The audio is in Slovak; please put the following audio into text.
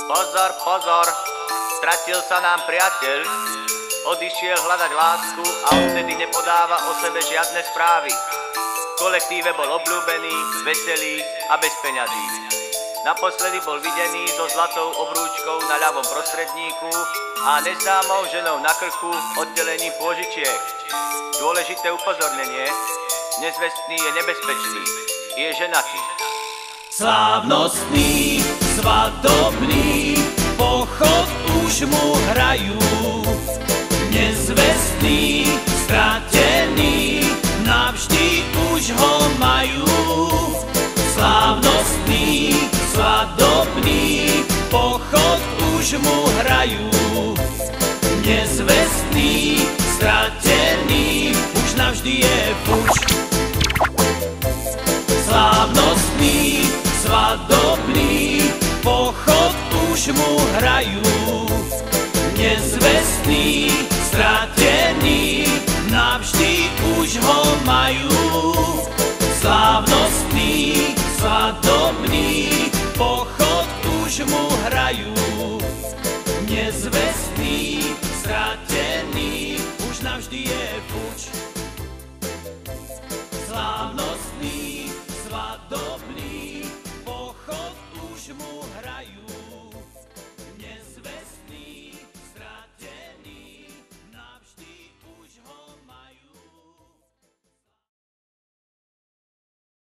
Pozor, pozor, stratil sa nám priateľ, odišiel hľadať lásku a odtedy nepodáva o sebe žiadne správy. V kolektíve bol obľúbený, veselý a bez peňazí. Naposledy bol videný so zlatou obrúčkou na ľavom prostredníku a neznámou ženou na krku v oddelení pôžičiek. Dôležité upozornenie, nezvestný je nebezpečný, je ženatý. Slávnostný, svadobný pochod už mu hrajú. Nezvestný, stratený, navždy už ho majú. Slávnostný, svadobný pochod už mu hrajú. Nezvestný, stratený, už navždy je fuč. Slávnostný, svadobný pochod už mu hrajú. Nezvestný, stratený, navždy už ho majú. Slávnostný, svadobný pochod už mu hrajú. Nezvestný, stratený, už navždy je fuč. Slávnostný, svadobný pochod už mu hrajú.